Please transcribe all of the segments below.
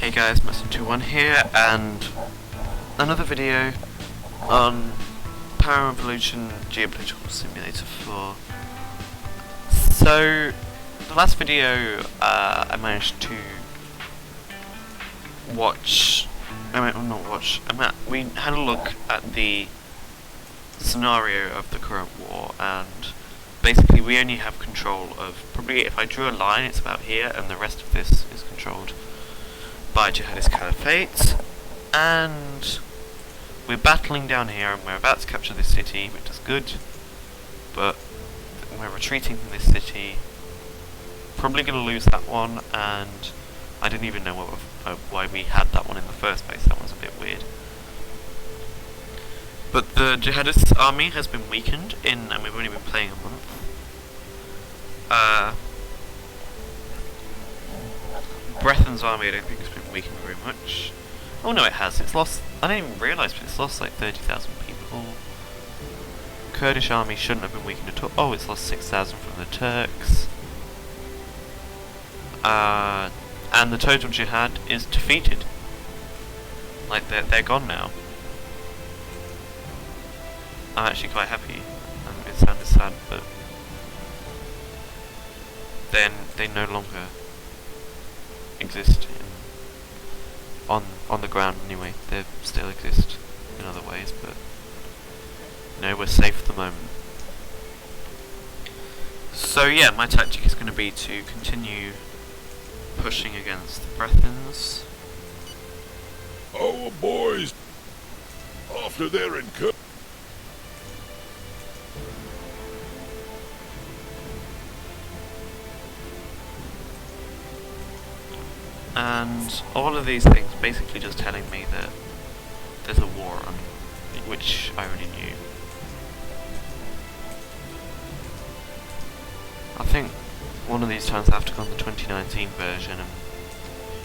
Hey guys, Messon21 here, and another video on Power Evolution Geopolitical Simulator 4. So, the last video I managed to watch, we had a look at the scenario of the current war, and basically we only have control of, probably if I drew a line it's about here, and the rest of this is controlled by Jihadist Caliphate, and we're battling down here and we're about to capture this city, which is good, but we're retreating from this city, probably going to lose that one, and I didn't even know why we had that one in the first place. That one's a bit weird. But the Jihadist army has been weakened and we've only been playing a month. Brethen's army I don't think has been weakened very much. Oh no, it has. It's lost, I didn't even realise, but it's lost like 30,000 people. Kurdish army shouldn't have been weakened at all. Oh, it's lost 6,000 from the Turks. And the total jihad is defeated. Like, they're gone now. I'm actually quite happy. It sounded sad, but then they no longer exist on the ground anyway. They still exist in other ways, but no, we're safe at the moment. So yeah, my tactic is going to be to continue pushing against the Brethans. Our boys, after their incursion. And all of these things basically just telling me that there's a war on, which I already knew. I think one of these times I have to go on the 2019 version and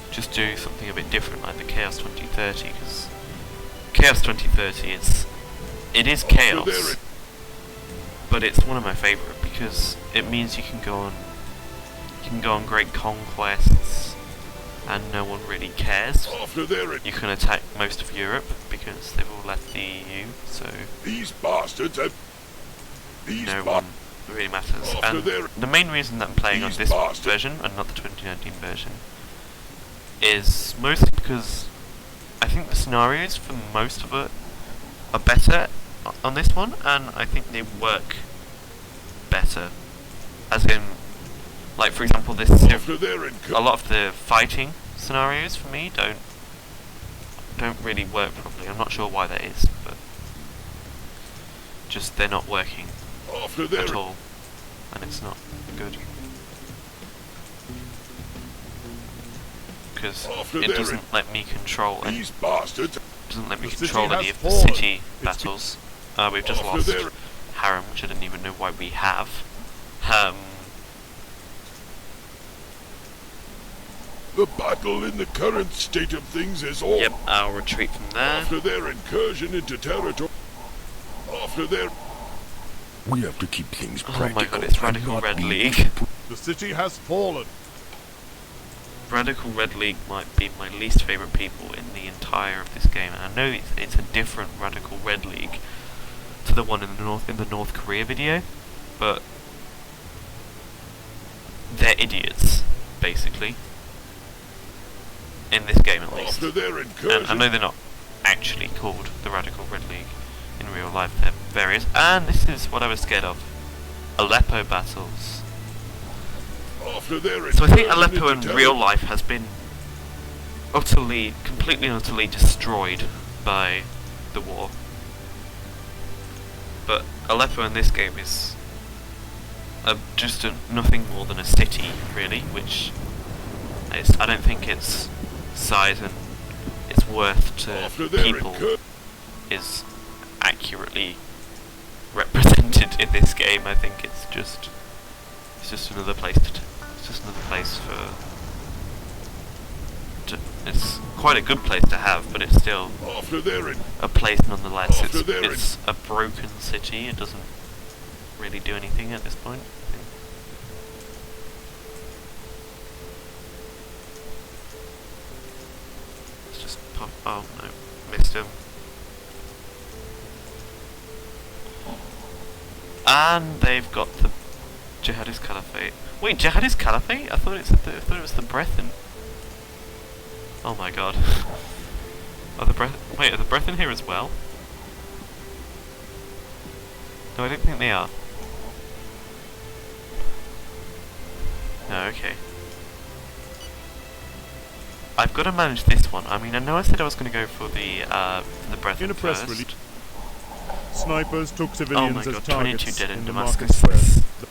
just do something a bit different, like the Chaos 2030, because Chaos 2030 it is chaos, but it's one of my favourite because it means you can go on great conquests and no one really cares. You can attack most of Europe because they've all left the EU, so these bastards have no one really matters. And the main reason that I'm playing on this version and not the 2019 version is mostly because I think the scenarios for most of it are better on this one, and I think they work better. As in, like for example, a lot of the fighting scenarios for me don't really work properly. I'm not sure why that is, but just they're not working at all, and it's not good because it doesn't let me control any. Doesn't let me control any of the city battles. We've just lost Harem, which I didn't even know why we have. The battle in the current state of things is all. Yep, I'll retreat from there. After their incursion into territory. We have to keep things practical. Oh my god, it's Radical Red League. The city has fallen. Radical Red League might be my least favourite people in the entire of this game, and I know it's a different Radical Red League to the one in the North Korea video, but they're idiots, basically. In this game, at least. And I know they're not actually called the Radical Red League in real life, they're various. And this is what I was scared of. Aleppo battles. So I think Aleppo in real life has been completely and utterly destroyed by the war. But Aleppo in this game is just nothing more than a city, really, which I don't think its size and its worth to people is accurately represented in this game. I think it's just another place it's quite a good place to have, but it's still a place nonetheless. It's a broken city. It doesn't really do anything at this point. pop. Oh no, missed him. And they've got the Jihadist Caliphate. Wait, Jihadist Caliphate? I thought it was the Brethren. Oh my god. Are the Brethren here as well? No, I don't think they are. No, okay. I've got to manage this one. I mean, I know I said I was going to go for the Brethren In a press first. release, snipers took civilians Oh my as god, 22 targets dead in in the market Damascus. square.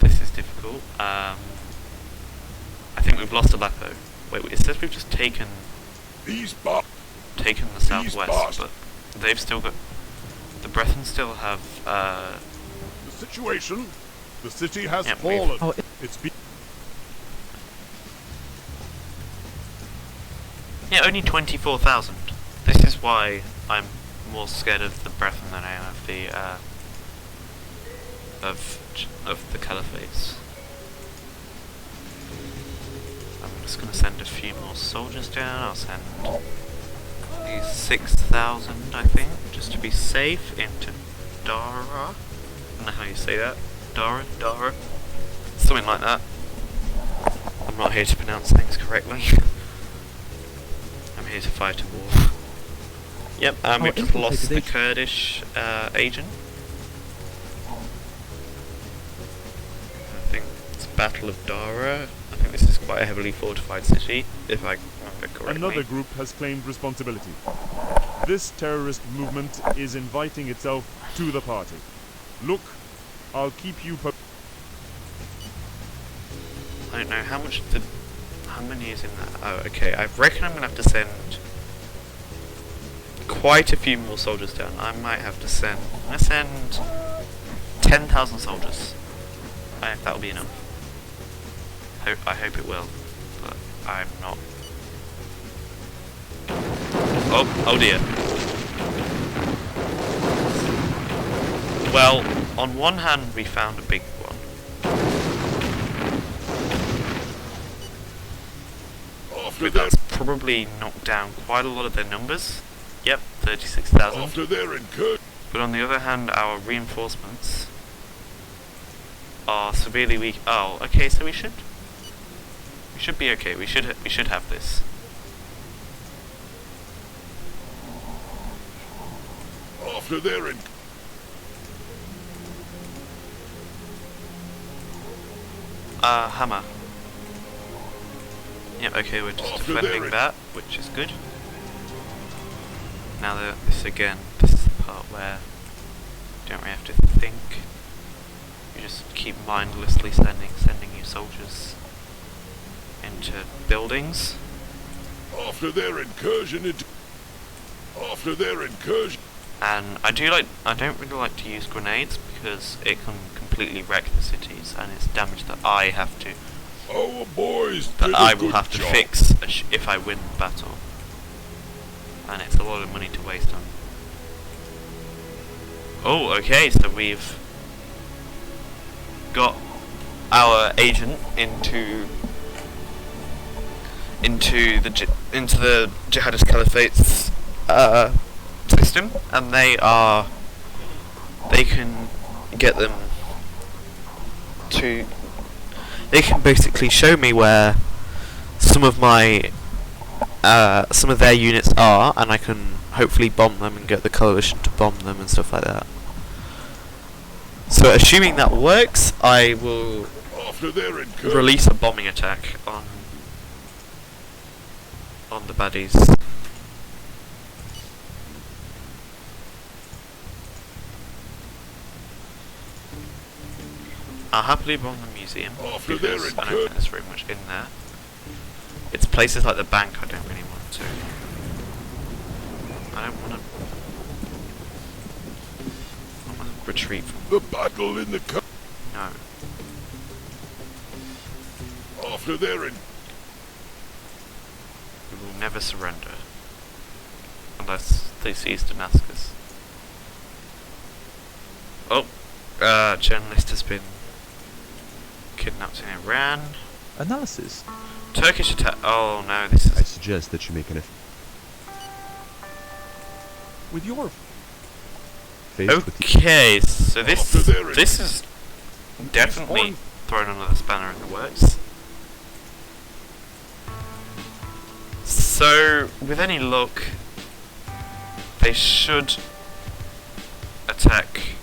This is difficult. I think we've lost Aleppo. Wait, it says we've just taken the southwest, but they've still got... The Brethren still have, The situation, the city has Yep, fallen. Oh, It's been yeah, only 24,000. This is why I'm more scared of the Brethren than I am of the, of the Caliphates. I'm just going to send a few more soldiers down. I'll send these 6,000, I think, just to be safe, into Dara. I don't know how you say that. Dara? Something like that. I'm not here to pronounce things correctly. I'm here to fight a war. Yep, we've just lost the Kurdish agent. I think it's Battle of Dara. I think this is quite a heavily fortified city, if I remember correctly. Another group has claimed responsibility. This terrorist movement is inviting itself to the party. Look, I'll keep you I don't know how many is in that. Oh, okay. I reckon I'm gonna have to send quite a few more soldiers down. I'm gonna send 10,000 soldiers. I hope that'll be enough. I hope it will, but I'm not. Oh dear. Well, on one hand we found a big one. But that's probably knocked down quite a lot of their numbers. Yep, 36,000. But on the other hand, our reinforcements are severely weak. Oh, okay, so we should be okay. We should have this. After they're in. Hammer. Yep, okay, we're just defending that, which is good. Now this is the part where you don't really have to think. You just keep mindlessly sending your soldiers into buildings. After their incursion. And I don't really like to use grenades because it can completely wreck the cities, and it's damage that I have to Our boys that did a I will good have to job. fix if I win the battle. And it's a lot of money to waste on. Oh, okay, so we've got our agent into the Jihadist Caliphate's system, and they can get them to. They can basically show me where some of their units are, and I can hopefully bomb them and get the coalition to bomb them and stuff like that. So, assuming that works, I will release a bombing attack on the baddies. I'll happily bomb the museum because I don't think there's very much in there. It's places like the bank I don't really want to. I don't want to retreat from. The battle in the No. after they're in. We will never surrender unless they seize Damascus. Oh, journalist has been kidnapped in Iran. Analysis. Turkish attack. Oh no, this I is. suggest that you make an with your faced with the Okay, so After they're in- this is definitely throwing another spanner in the works. So, with any luck, they should attack.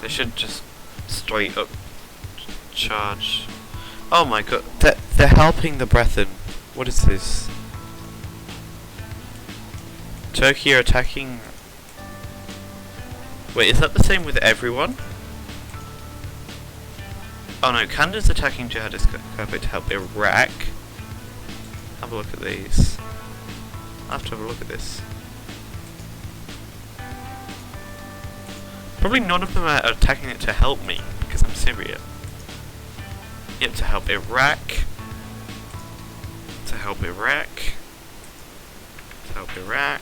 They should just straight up charge. Oh my god, they're helping the Breton. What is this? Turkey are attacking. Wait, is that the same with everyone? Oh no, Canada's attacking jihadist caliphate to help Iraq. Have a look at these. I'll have to have a look at this. Probably none of them are attacking it to help me, because I'm Syria. Yep, to help Iraq. To help Iraq. To help Iraq.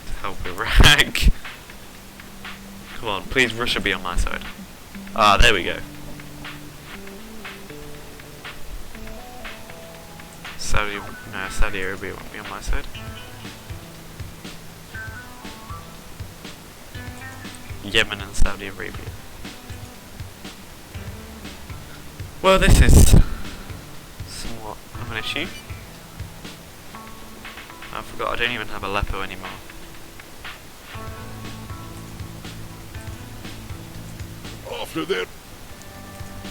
To help Iraq. Come on, please Russia be on my side. Ah, there we go. Saudi Arabia won't be on my side. Yemen and Saudi Arabia. Well, this is somewhat of an issue. I forgot I don't even have Aleppo anymore. After their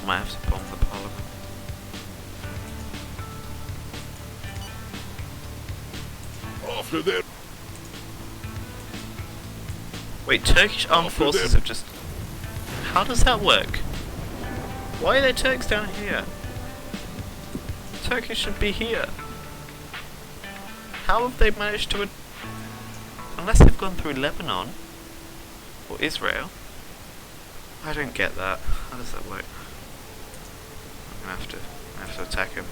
Might have to bomb the parliament. after their Wait, Turkish armed After forces them. have just... How does that work? Why are there Turks down here? Turkey should be here. How have they managed to... Unless they've gone through Lebanon or Israel. I don't get that. How does that work? I'm gonna have to attack him.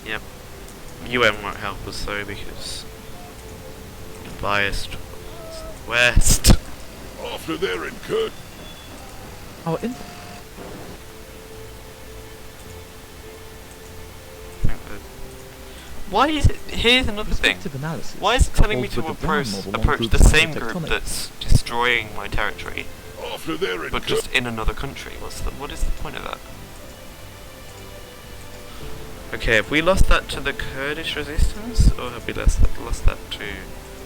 Yep. UN won't help us though because biased West. after their incurred our in Why is it? Here's another thing. perspective analysis. Why is it telling me calls to for the ground approach model on the groups same of group tectonics. that's destroying my territory, after their but incurred just in another country? What is the point of that? Okay, have we lost that to the Kurdish resistance, or have we lost that to?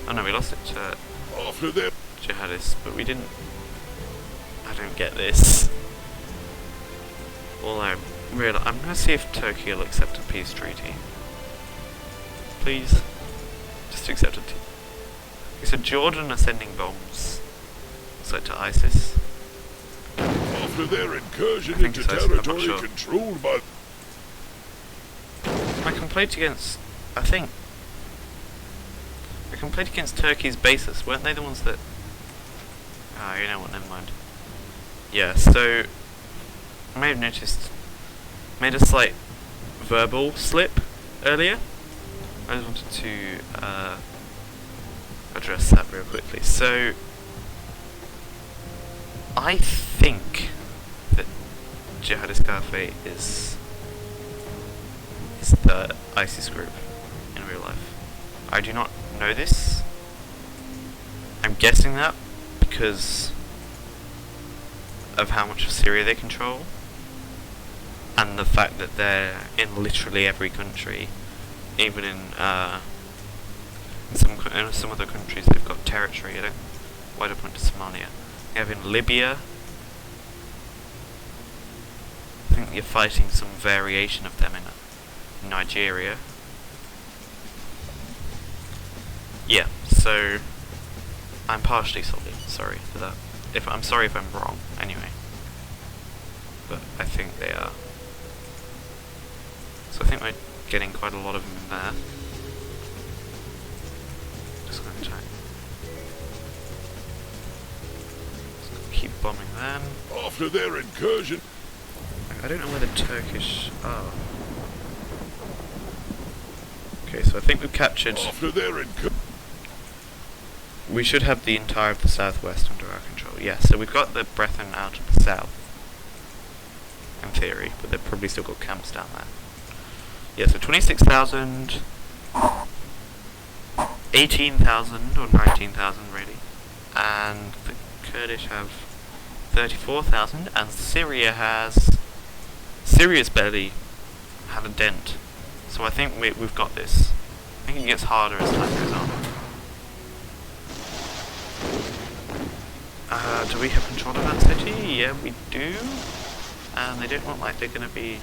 Oh no, we lost it to after their jihadists, but we didn't. I don't get this. All I'm gonna see if Turkey will accept a peace treaty. Please, just accept it. Okay, so Jordan are sending bombs, so to ISIS. after their incursion I think into it's ISIS, I'm not territory sure. controlled by My complaint against, I think, the complaint against Turkey's bases, weren't they the ones that? Ah, you know what? Never mind. Yeah, so I may have noticed, made a slight verbal slip earlier. I just wanted to address that real quickly. So, I think that Jihadist Caliphate is the ISIS group in real life. I do not know this. I'm guessing that because of how much of Syria they control, and the fact that they're in literally every country. Even in some other countries, they've got territory. Why do I point to Somalia? You have in Libya. I think you're fighting some variation of them in Nigeria. Yeah, so I'm partially sorry for that. I'm sorry if I'm wrong. Anyway, but I think they are. So I think we're getting quite a lot of them there. Just gonna attack. Just gonna keep bombing them. after their incursion I don't know where the Turkish are. Okay, so I think we've captured after their incursion we should have the entire of the southwest under our control. Yeah, so we've got the Brethren out of the south, in theory, but they've probably still got camps down there. Yeah, so 26,000, 18,000 or 19,000 really, and the Kurdish have 34,000, and Syria's barely had a dent, so I think we've got this. I think it gets harder as time goes on. Do we have control of that city? Yeah, we do. And they don't look like they're going to be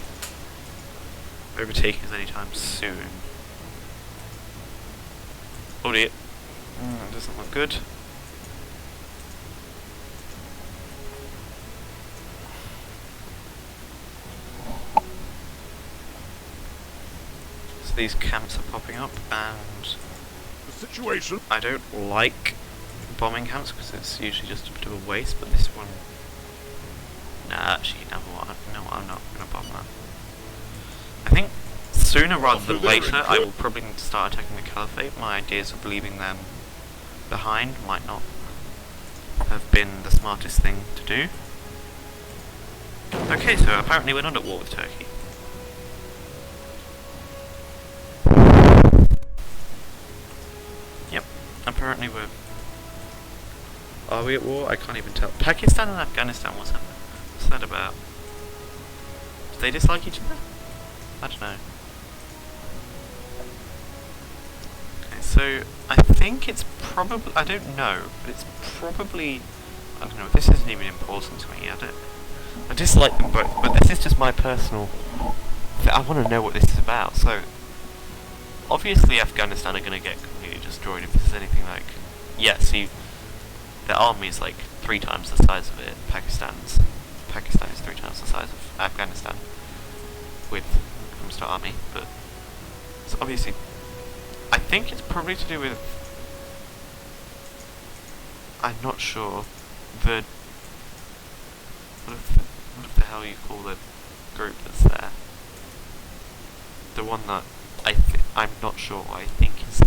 overtaking us anytime soon. Oh dear. It doesn't look good. So these camps are popping up, and The situation. I don't like bombing camps because it's usually just a bit of a waste, but this one... Nah, actually, no, I'm not going to bomb that. I think sooner rather than later I will probably need to start attacking the Caliphate. My ideas of leaving them behind might not have been the smartest thing to do. Okay, so apparently we're not at war with Turkey. Yep, apparently we're... Are we at war? I can't even tell. Pakistan and Afghanistan, what's that about? Do they dislike each other? I don't know. Okay, so I think it's probably... I don't know, but it's probably... I don't know, this isn't even important to me. I dislike them both, but this is just my personal... I want to know what this is about, so... Obviously Afghanistan are going to get completely destroyed if there's anything like... Yeah, see... Their army is like 3 times the size of it. Pakistan is 3 times the size of Afghanistan with when it comes to army, but so obviously I think it's probably to do with, I'm not sure, what the hell you call the group that's there, the one that I'm not sure, I think it's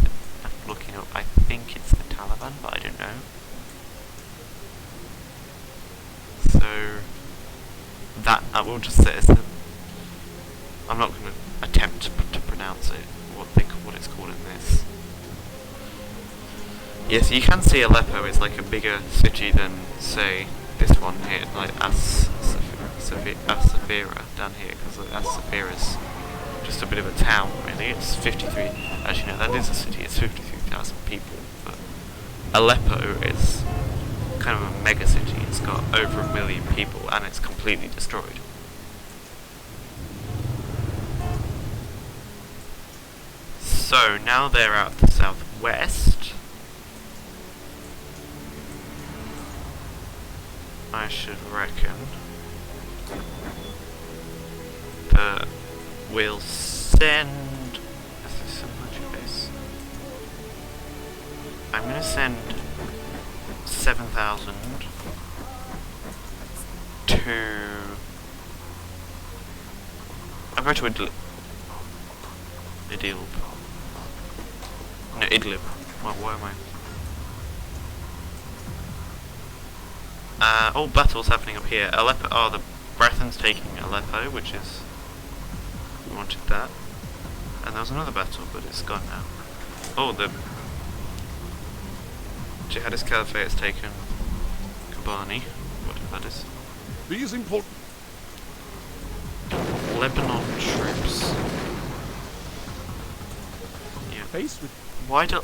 I'm looking up, I think it's the Taliban, but I don't know. So that I will just say is that I'm not going to attempt to pronounce it what it's called in this. Yes, you can see Aleppo is like a bigger city than say this one here, like As-Safira down here, because As-Safira is just a bit of a town really. It's 53. Actually no, that is a city. It's 53,000 people, but Aleppo is kind of a mega city. It's got over 1 million people and it's completely destroyed. So now they're out of the southwest. I should reckon that we'll send... Is this a military base? I'm gonna send 7,000 to... I'll go to Idlib. No, Idlib. Where am I? All battles happening up here. Aleppo. Oh, the Brethren's taking Aleppo, which is... We wanted that. And there was another battle, but it's gone now. Oh, the Jihadist Caliphate has taken Kobani, whatever that is. These important. Lebanon troops. Yeah. Faced with Why do...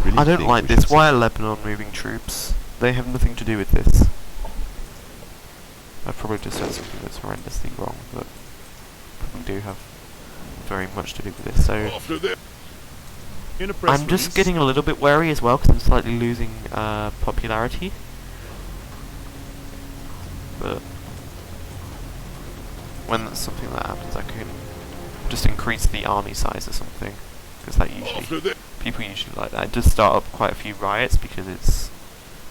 Really I don't think like we this. should Why are Lebanon moving troops? They have nothing to do with this. I probably just said something that's horrendously wrong, but probably do have very much to do with this. So After them. in a press I'm just release, getting a little bit wary as well because I'm slightly losing popularity. But when that's something that happens, I can just increase the army size or something, because that After usually them. people usually like that. It does start up quite a few riots because it's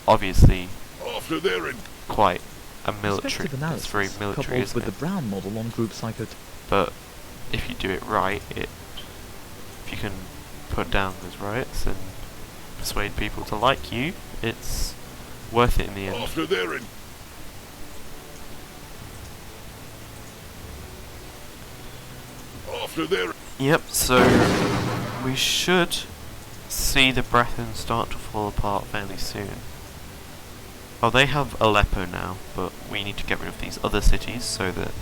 obviously After their quite a military. Perspective It's analysis, very military, coupled isn't with it? the Brown model on group psychot. But if you do it right, if you can put down those riots, then persuade people to like you, it's worth it in the end. After their After their Yep, so we should see the Brethren start to fall apart fairly soon. Oh, they have Aleppo now, but we need to get rid of these other cities so that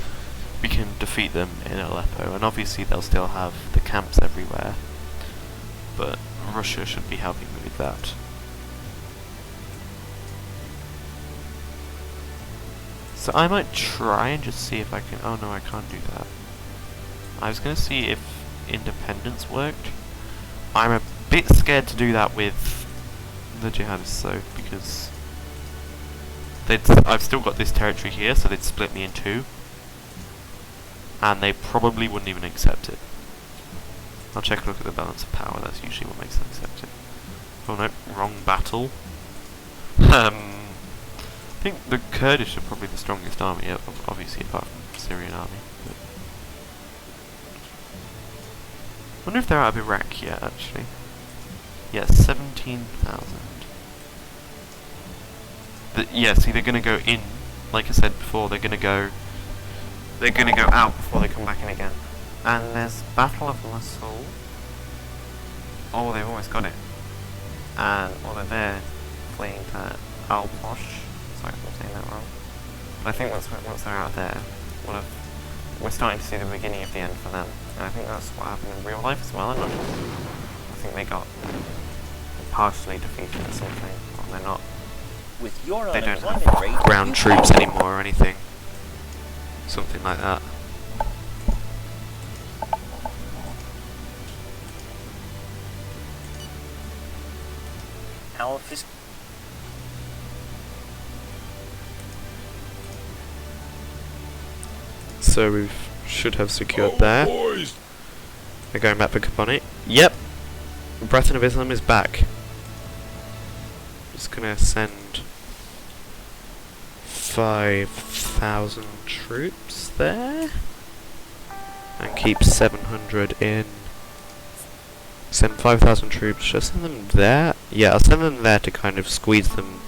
we can defeat them in Aleppo, and obviously they'll still have the camps everywhere, but Russia should be helping me with that. So I might try and just see if I can... oh no, I can't do that. I was going to see if independence worked. I'm a bit scared to do that with the jihadists though, because I've still got this territory here, so they'd split me in two, and they probably wouldn't even accept it. I'll check a look at the balance of power, that's usually what makes them accept it. Oh no, wrong battle. I think the Kurdish are probably the strongest army, obviously apart from the Syrian army. But I wonder if they're out of Iraq yet, actually. Yeah, 17,000. Yeah, see, they're gonna go in, like I said before, they're gonna go out before they come back in again. And there's Battle of Mosul. Oh, they've almost got it. And, well, they're there, fleeing to Al-Posh. Sorry if I'm saying that wrong. But I think once they're out there, we're starting to see the beginning of the end for them. And I think that's what happened in real life as well. I think they got partially defeated or something. Well, they're not. With your They don't unemployment have rate, ground troops anymore or anything. Something like that. our fiscal So we should have secured there. boys. They're going back for Kaboni. Yep! Brethren of Islam is back. Just gonna send 5,000 troops there. And keep 700 in. Send 5,000 troops. Should I send them there? Yeah, I'll send them there to kind of squeeze them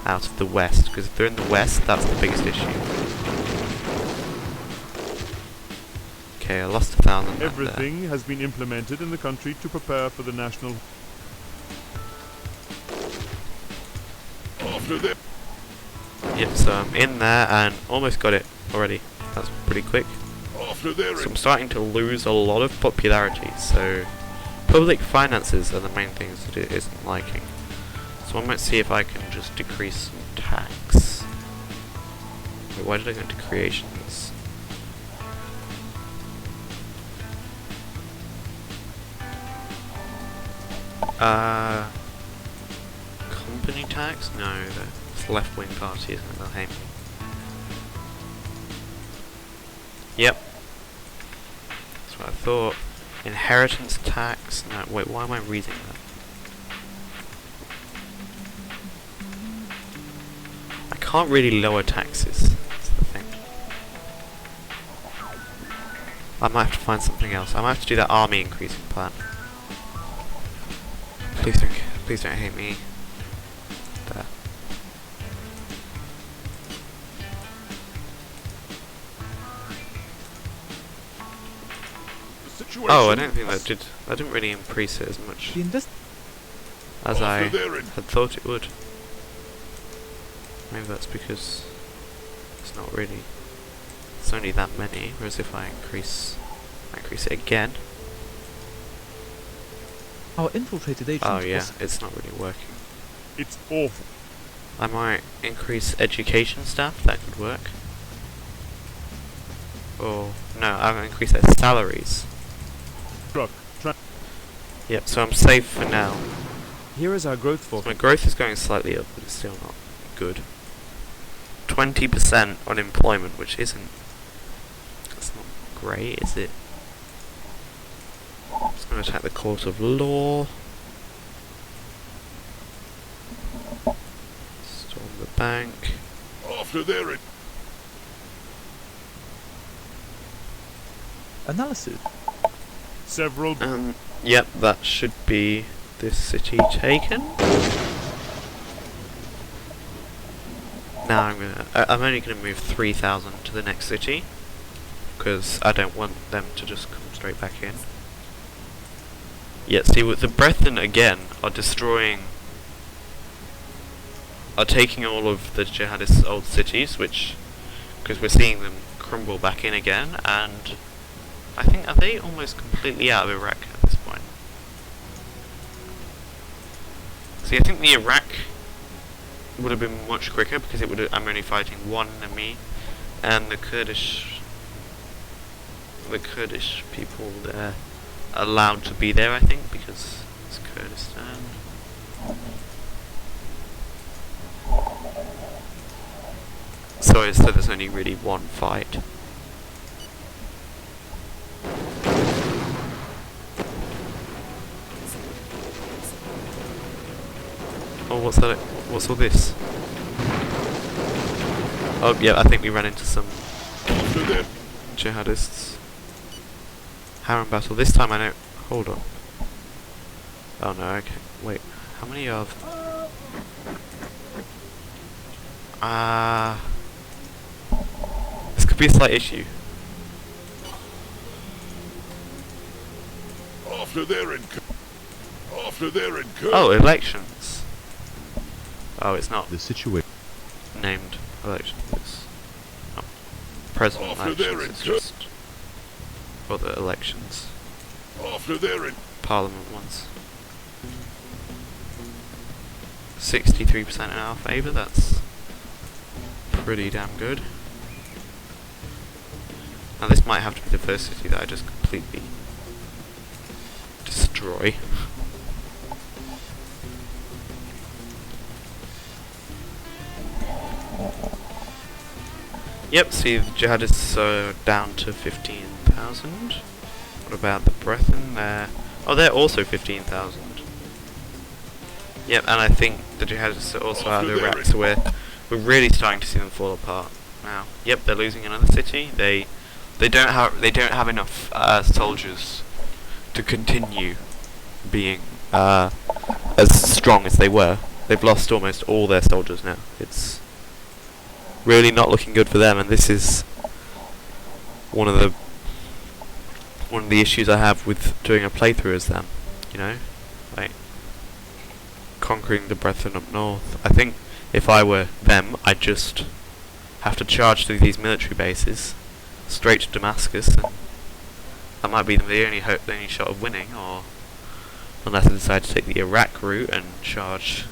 out of the west. Because if they're in the west, that's the biggest issue. Okay, I lost 1,000 there. Everything has been implemented in the country to prepare for the national... After their Yep, so I'm in there and almost got it already. That's pretty quick. After their So I'm starting to lose a lot of popularity, so public finances are the main things that it isn't liking. So I might see if I can just decrease some tax. Wait, why did I go into creations? Company tax? No, the left-wing party isn't, they'll hate me. Yep. That's what I thought. Inheritance tax? No, wait, why am I reading that? I can't really lower taxes, that's the thing. I might have to find something else. I might have to do that army increasing plan. Please don't hate me. There. situation. Oh, I don't think that did. I didn't really increase it as much as I After their had thought it would. Maybe that's because it's not really. It's only that many. Whereas if I increase it again. Our infiltrated agent Oh yeah, was it's not really working. It's awful. I might increase education staff. That could work. Or no, I'll increase their salaries. Truck. Yep. So I'm safe for now. Here is our growth My forecast. growth is going slightly up, but it's still not good. 20% unemployment, which isn't... That's not great, is it? It's going to attack the court of law. Storm the bank. After their Analysis. Several... Yep, that should be this city taken. Now I'm only gonna move 3,000 to the next city because I don't want them to just come straight back in. Yet see, with the Brethren again are taking all of the jihadists' old cities, because we're seeing them crumble back in again, and I think, are they almost completely out of Iraq at this point? See, I think the Iraq would have been much quicker because I'm only fighting one enemy, and the Kurdish people, they're allowed to be there, I think, because it's Kurdistan. So there's only really one fight. Oh, what's that? What's all this? Oh, yeah, I think we ran into some jihadists. Harem battle. This time I know. Hold on. Oh no, okay. Wait. How many of. This could be a slight issue. After they're in Oh, elections. Oh, it's not The situation. named elections. It's not president After they're elections. in It's just other elections. After they're in Parliament ones. 63% in our favour. That's pretty damn good. Now this might have to be the first city that I just completely destroy. Yep, see, the jihadists are down to 15,000. What about the Brethren there? Oh, they're also 15,000. Yep, and I think the jihadists are also out of Iraq, so we're really starting to see them fall apart now. Yep, they're losing another city. They don't have enough soldiers to continue being as strong as they were. They've lost almost all their soldiers now. It's really not looking good for them, and this is one of the issues I have with doing a playthrough as them, you know, like conquering the Brethren up north. I think if I were them, I'd just have to charge through these military bases straight to Damascus, and that might be the only shot of winning, or unless I decide to take the Iraq route and charge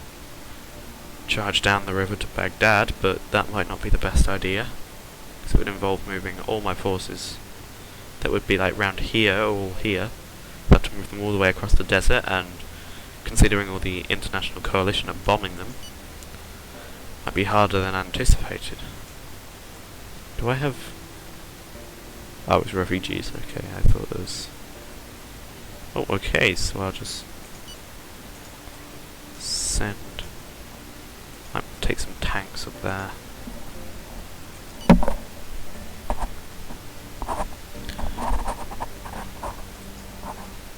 down the river to Baghdad, but that might not be the best idea, because it would involve moving all my forces that would be like round here or here. I'd have to move them all the way across the desert, and considering all the international coalition are bombing them, might be harder than anticipated. Do I have... Oh, it's refugees, okay, I thought there was... Oh, okay, so I'll just send... Might take some tanks up there.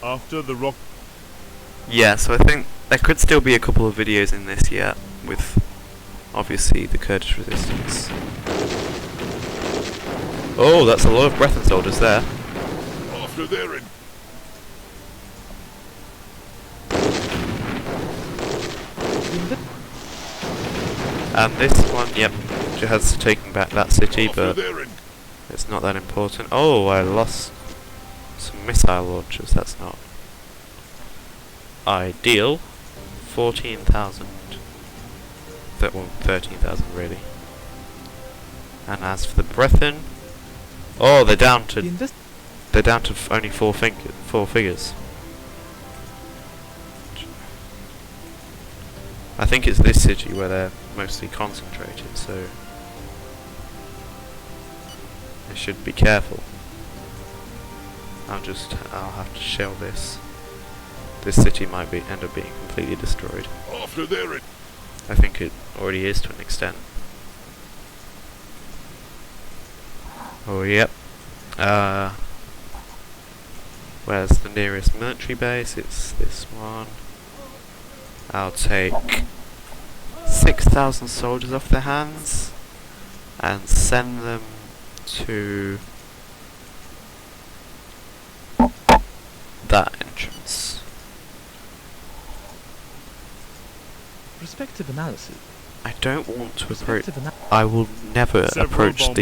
After the rock. Yeah, so I think there could still be a couple of videos in this yet, with obviously the Kurdish resistance. Oh, that's a lot of Brethren soldiers there. after they're in And this one, yep, Jihad's taking back that city, after but they're in it's not that important. Oh, I lost some missile launchers, that's not ideal. 14,000. Well, 13,000 really. And as for the Brethren, oh, they're down to only four figures. I think it's this city where they're mostly concentrated, so I should be careful. I'll have to shell this. This city might end up being completely destroyed. after they're in I think it already is to an extent. Oh, yep. Where's the nearest military base? It's this one. I'll take 6,000 soldiers off their hands and send them to that entrance. Perspective analysis. I don't want to approach. Perspective ana- I will never Several approach bombs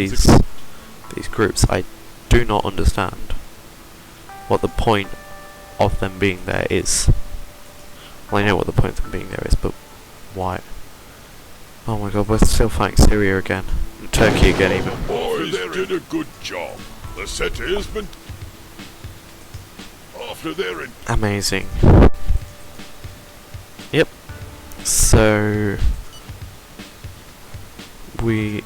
these groups. I do not understand what the point of them being there is. Well, I know what the point of them being there is, but why? Oh my god, we're still fighting Syria again. And Turkey again even. The boys did a good job. The city has been... After their... Amazing. Yep. So... We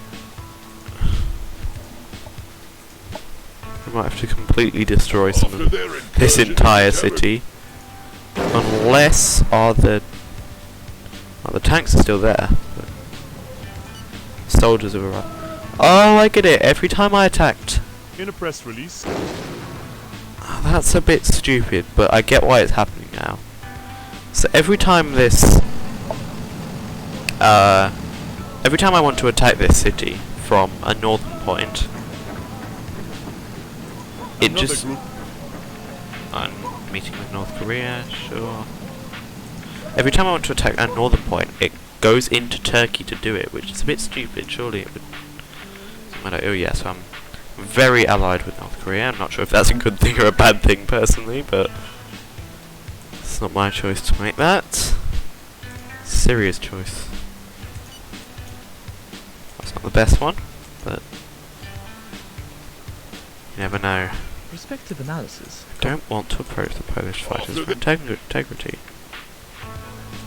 might have to completely destroy some of this entire city. Unless the tanks are still there. But soldiers have arrived. Oh, I get it. Every time I attacked. In a press release, Oh, that's a bit stupid, but I get why it's happening now. So every time this... every time I want to attack this city from a northern point, it another just... group I'm meeting with North Korea, sure. Every time I want to attack a northern point, it goes into Turkey to do it, which is a bit stupid. Surely it would... Oh yeah, so I'm very allied with North Korea. I'm not sure if that's a good thing or a bad thing personally, but it's not my choice to make that. Syria's choice. That's not the best one, but you never know. Perspective analysis. I don't want to approach the Polish fighters for integrity.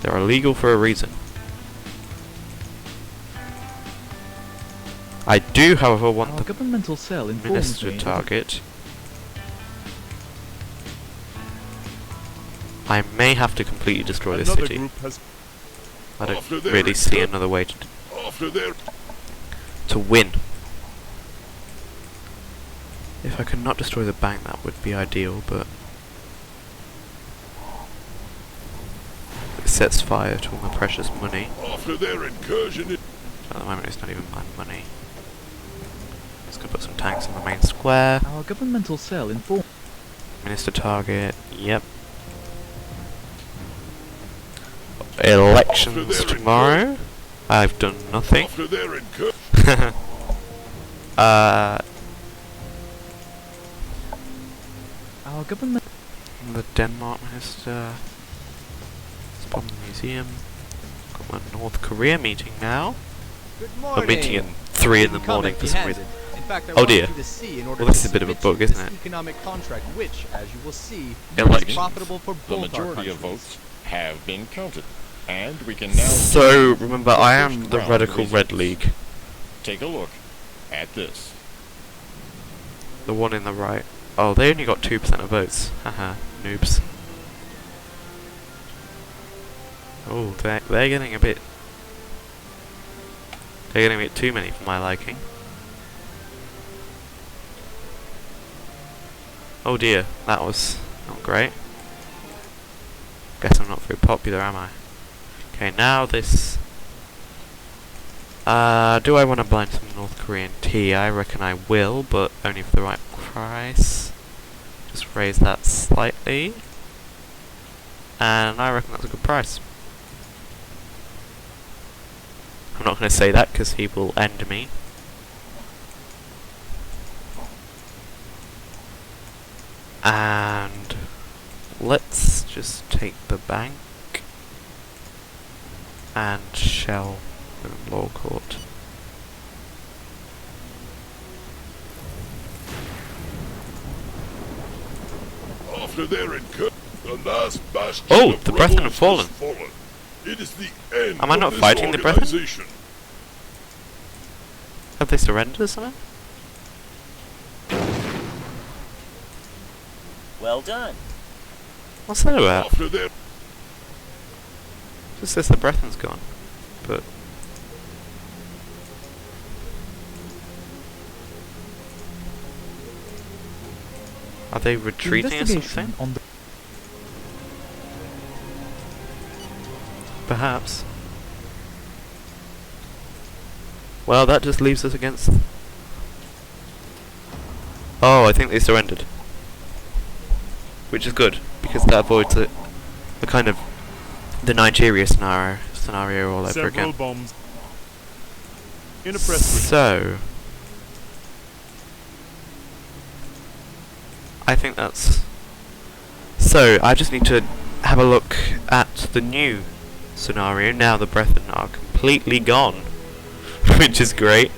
They're illegal for a reason. I do, however, want Our the governmental cell informs minister me. target. I may have to completely destroy this another city. group has I After don't their really see return- another way After their... to win. If I could not destroy the bank, that would be ideal, but it sets fire to all my precious money. After their incursion in... At the moment, it's not even my money. Just gonna put some tanks in the main square. Our governmental cell informs. Minister target, yep. Elections tomorrow. I've done nothing. After their incursion... Our government. The Denmark minister. Let's bomb the museum. Got my North Korea meeting now. Good I'm morning. meeting at 3 in the morning for some reason. Oh dear. Well, this is a bit of a bug, isn't it? Economic contract, which, as you will see, Elections. is profitable for The both our majority of countries. votes have been counted, and we can now So, remember, I am first the round Radical results. Red League. take a look at this. The one in the right. Oh, they only got 2% of votes. Haha, noobs. Oh, they're getting a bit... They're getting a bit too many for my liking. Oh dear, that was not great. Guess I'm not very popular, am I? Okay, now this... do I want to blind some North Korean tea? I reckon I will, but only for the right price. Just raise that slightly. And I reckon that's a good price. I'm not going to say that because he will end me. And let's just take the bank and shell the law court. After their incursion, the last bastion Oh, of the Brethren rebels have fallen. has fallen. It is the end Am I of not this fighting the Brethren? organization. Have they surrendered or something? Well done. What's that about? After their... Just says the Brethren's gone. But... Are they retreating or Investigation something? on the perhaps. Well, that just leaves us against... Oh, I think they surrendered. Which is good, because that avoids the kind of the Nigeria scenario all over Several again. bombs in a press release. So, I think that's... So, I just need to have a look at the new scenario. Now the Brethren are completely gone, which is great.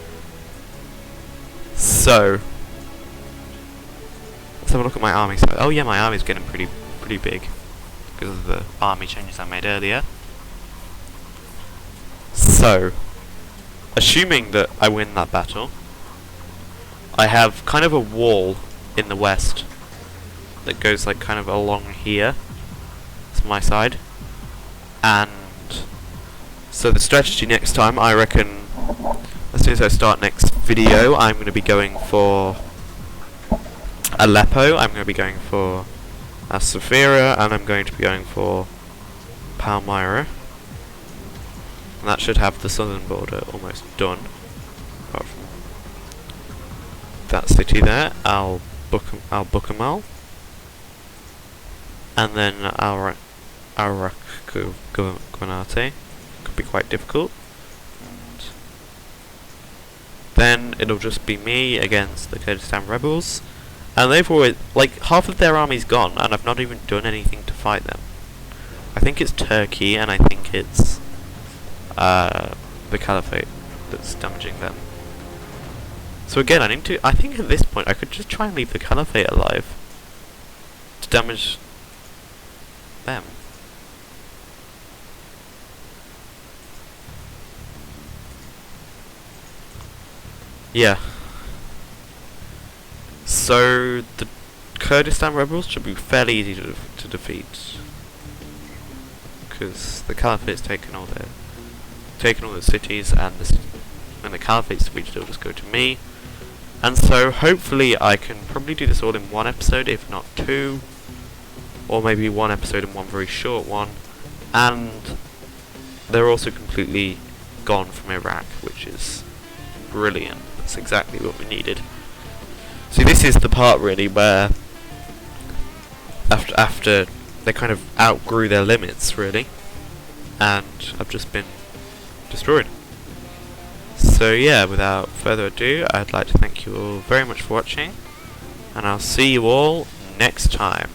So, let's have a look at my army size. Oh yeah, my army's getting pretty big because of the army changes I made earlier. So, assuming that I win that battle, I have kind of a wall in the west that goes like kind of along here. It's my side. And so the strategy next time, I reckon, as soon as I start next video, I'm going to be going for Aleppo, I'm going to be going for Safira, and I'm going to be going for Palmyra. And that should have the southern border almost done. Apart from that city there, Al-Bukamal. And then Al-Gwanate. Could be quite difficult. And then it'll just be me against the Kurdistan rebels. And they've always, like, half of their army's gone, and I've not even done anything to fight them. I think it's Turkey, and I think it's the Caliphate that's damaging them. So again, I think at this point I could just try and leave the Caliphate alive to damage them. Yeah. So the Kurdistan rebels should be fairly easy to defeat, because the Caliphate's taken all the cities, and when the Caliphate's defeated, it'll just go to me. And so hopefully I can probably do this all in one episode, if not two, or maybe one episode and one very short one. And they're also completely gone from Iraq, which is brilliant. That's exactly what we needed. See, this is the part really where after they kind of outgrew their limits really, and I've just been destroyed. So yeah, without further ado, I'd like to thank you all very much for watching, and I'll see you all next time.